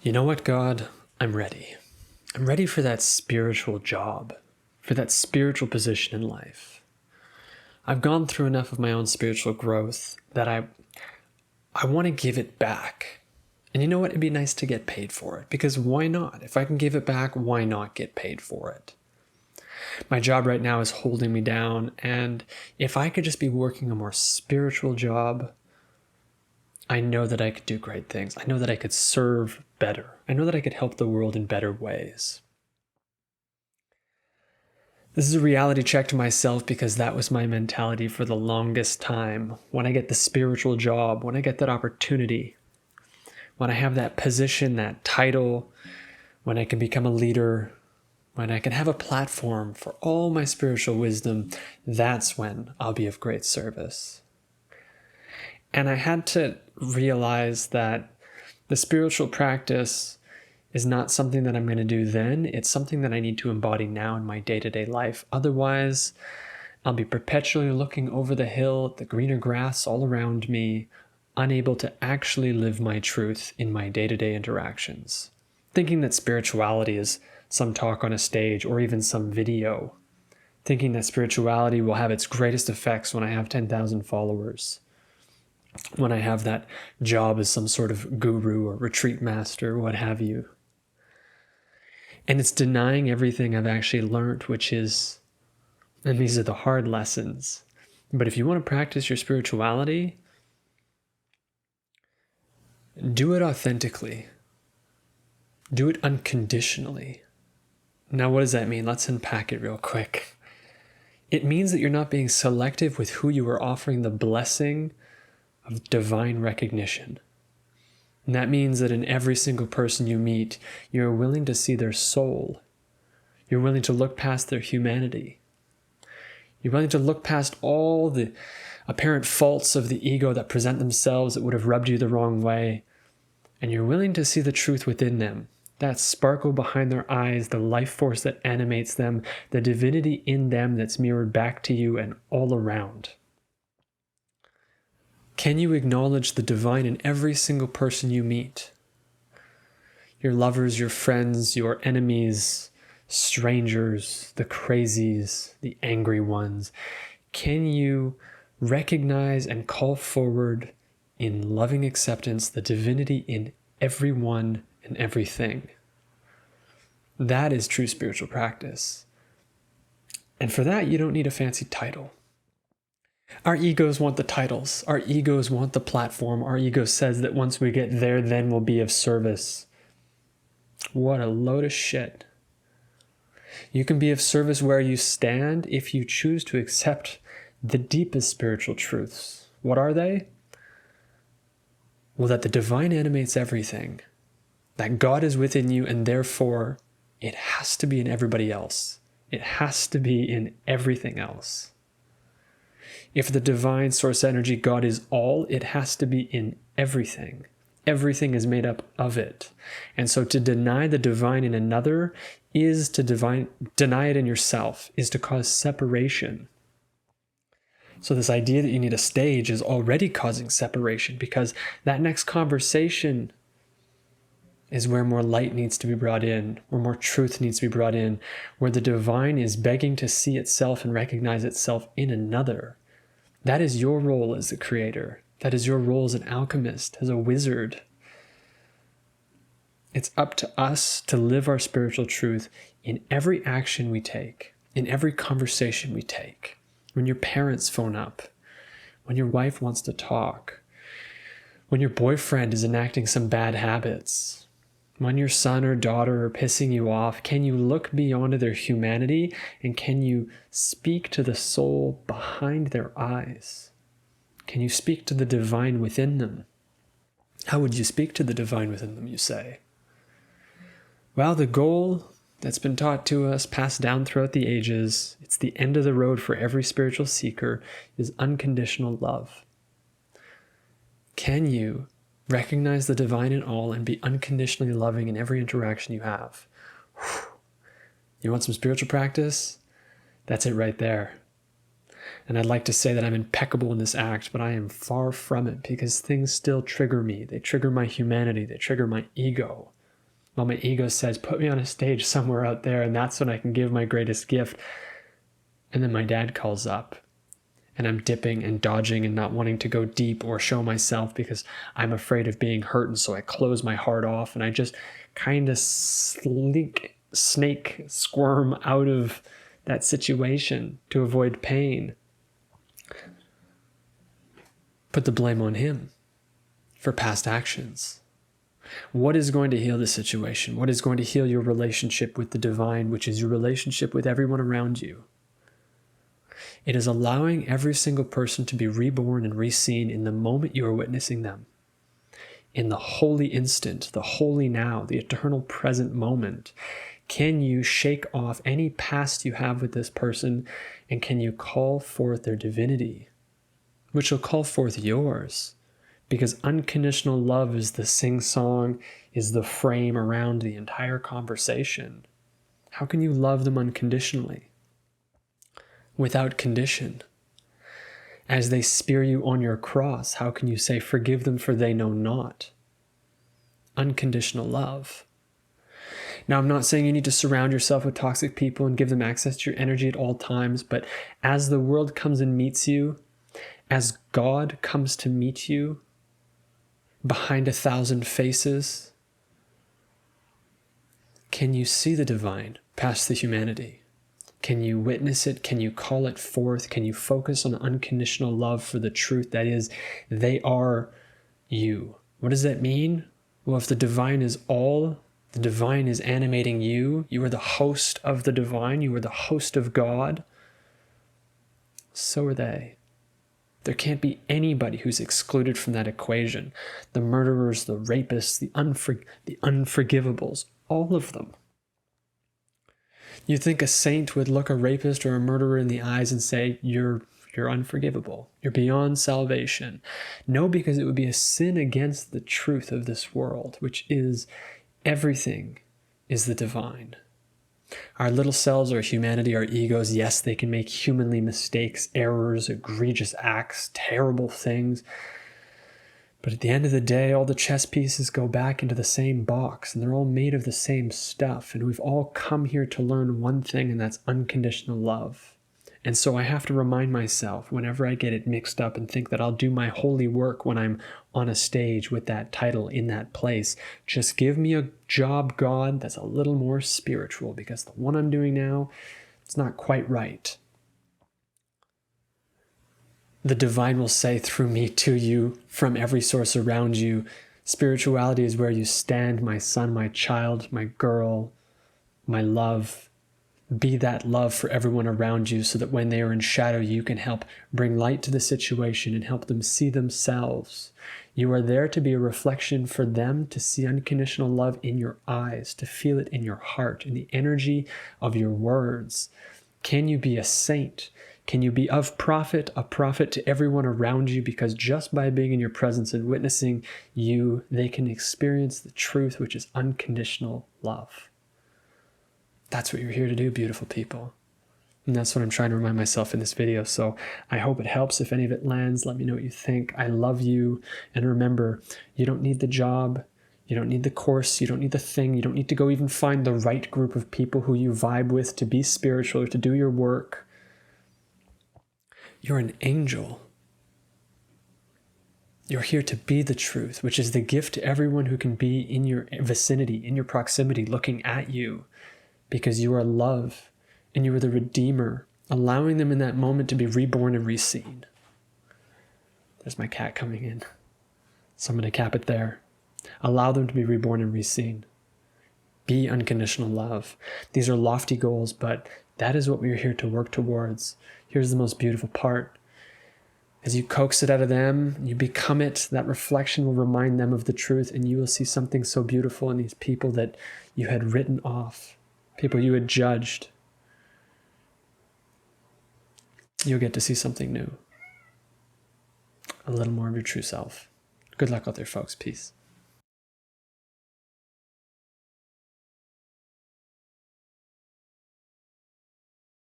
You know what, God? I'm ready. I'm ready for that spiritual job, for that spiritual position in life. I've gone through enough of my own spiritual growth that I want to give it back. And you know what? It'd be nice to get paid for it, because why not? If I can give it back, why not get paid for it? My job right now is holding me down, and if I could just be working a more spiritual job, I know that I could do great things. I know that I could serve better. I know that I could help the world in better ways. This is a reality check to myself, because that was my mentality for the longest time. When I get the spiritual job, when I get that opportunity, when I have that position, that title, when I can become a leader, when I can have a platform for all my spiritual wisdom, that's when I'll be of great service. And I had to realize that the spiritual practice is not something that I'm going to do then. It's something that I need to embody now in my day-to-day life. Otherwise, I'll be perpetually looking over the hill at the greener grass all around me, unable to actually live my truth in my day-to-day interactions. Thinking that spirituality is some talk on a stage or even some video. Thinking that spirituality will have its greatest effects when I have 10,000 followers. When I have that job as some sort of guru or retreat master, what have you. And it's denying everything I've actually learned, which is, and these are the hard lessons, but if you want to practice your spirituality, do it authentically. Do it unconditionally. Now, what does that mean? Let's unpack it real quick. It means that you're not being selective with who you are offering the blessing of divine recognition. And that means that in every single person you meet, you're willing to see their soul. You're willing to look past their humanity. You're willing to look past all the apparent faults of the ego that present themselves that would have rubbed you the wrong way. And you're willing to see the truth within them, that sparkle behind their eyes, the life force that animates them, the divinity in them that's mirrored back to you and all around. Can you acknowledge the divine in every single person you meet? Your lovers, your friends, your enemies, strangers, the crazies, the angry ones. Can you recognize and call forward in loving acceptance the divinity in everyone and everything? That is true spiritual practice. And for that, you don't need a fancy title. Our egos want the titles. Our egos want the platform. Our ego says that once we get there, then we'll be of service. What a load of shit. You can be of service where you stand if you choose to accept the deepest spiritual truths. What are they? Well, that the divine animates everything. That God is within you, and therefore it has to be in everybody else. It has to be in everything else. If the divine source energy, God, is all, it has to be in everything. Everything is made up of it. And so to deny the divine in another is to deny it in yourself, is to cause separation. So this idea that you need a stage is already causing separation, because that next conversation is where more light needs to be brought in, where more truth needs to be brought in, where the divine is begging to see itself and recognize itself in another. That is your role as the creator. That is your role as an alchemist, as a wizard. It's up to us to live our spiritual truth in every action we take, in every conversation we take. When your parents phone up, when your wife wants to talk, when your boyfriend is enacting some bad habits, when your son or daughter are pissing you off, can you look beyond their humanity, and can you speak to the soul behind their eyes? Can you speak to the divine within them? How would you speak to the divine within them, you say? Well, the goal that's been taught to us, passed down throughout the ages, it's the end of the road for every spiritual seeker, is unconditional love. Can you recognize the divine in all and be unconditionally loving in every interaction you have? You want some spiritual practice? That's it right there. And I'd like to say that I'm impeccable in this act, but I am far from it, because things still trigger me. They trigger my humanity. They trigger my ego. While my ego says, put me on a stage somewhere out there, and that's when I can give my greatest gift. And then my dad calls up, and I'm dipping and dodging and not wanting to go deep or show myself because I'm afraid of being hurt. And so I close my heart off, and I just kind of snake squirm out of that situation to avoid pain. Put the blame on him for past actions. What is going to heal the situation? What is going to heal your relationship with the divine, which is your relationship with everyone around you? It is allowing every single person to be reborn and reseen in the moment you are witnessing them. In the holy instant, the holy now, the eternal present moment. Can you shake off any past you have with this person, and can you call forth their divinity, which will call forth yours? Because unconditional love is the sing-song, is the frame around the entire conversation. How can you love them unconditionally? Without condition. As they spear you on your cross, how can you say, forgive them for they know not? Unconditional love. Now, I'm not saying you need to surround yourself with toxic people and give them access to your energy at all times, but as the world comes and meets you, as God comes to meet you behind 1,000 faces, can you see the divine past the humanity? Can you witness it? Can you call it forth? Can you focus on unconditional love for the truth that is, they are you? What does that mean? Well, if the divine is all, the divine is animating you, you are the host of the divine, you are the host of God, so are they. There can't be anybody who's excluded from that equation. The murderers, the rapists, the unforgivables, all of them. You think a saint would look a rapist or a murderer in the eyes and say, you're unforgivable. You're beyond salvation. No, because it would be a sin against the truth of this world, which is everything is the divine. Our little selves, our humanity, our egos, yes, they can make humanly mistakes, errors, egregious acts, terrible things. But at the end of the day, all the chess pieces go back into the same box, and they're all made of the same stuff. And we've all come here to learn one thing, and that's unconditional love. And so I have to remind myself whenever I get it mixed up and think that I'll do my holy work when I'm on a stage with that title in that place. Just give me a job, God, that's a little more spiritual, because the one I'm doing now, it's not quite right. The divine will say through me to you, from every source around you, spirituality is where you stand, my son, my child, my girl, my love. Be that love for everyone around you so that when they are in shadow, you can help bring light to the situation and help them see themselves. You are there to be a reflection for them to see unconditional love in your eyes, to feel it in your heart, in the energy of your words. Can you be a saint? Can you be of profit, a prophet to everyone around you? Because just by being in your presence and witnessing you, they can experience the truth, which is unconditional love. That's what you're here to do, beautiful people. And that's what I'm trying to remind myself in this video. So I hope it helps. If any of it lands, let me know what you think. I love you. And remember, you don't need the job. You don't need the course. You don't need the thing. You don't need to go even find the right group of people who you vibe with to be spiritual or to do your work. You're an angel. You're here to be the truth, which is the gift to everyone who can be in your vicinity, in your proximity, looking at you. Because you are love, and you are the Redeemer, allowing them in that moment to be reborn and reseen. There's my cat coming in. So I'm going to cap it there. Allow them to be reborn and reseen. Be unconditional love. These are lofty goals, but that is what we are here to work towards. Here's the most beautiful part. As you coax it out of them, you become it, that reflection will remind them of the truth, and you will see something so beautiful in these people that you had written off. People you had judged. You'll get to see something new. A little more of your true self. Good luck out there, folks. Peace.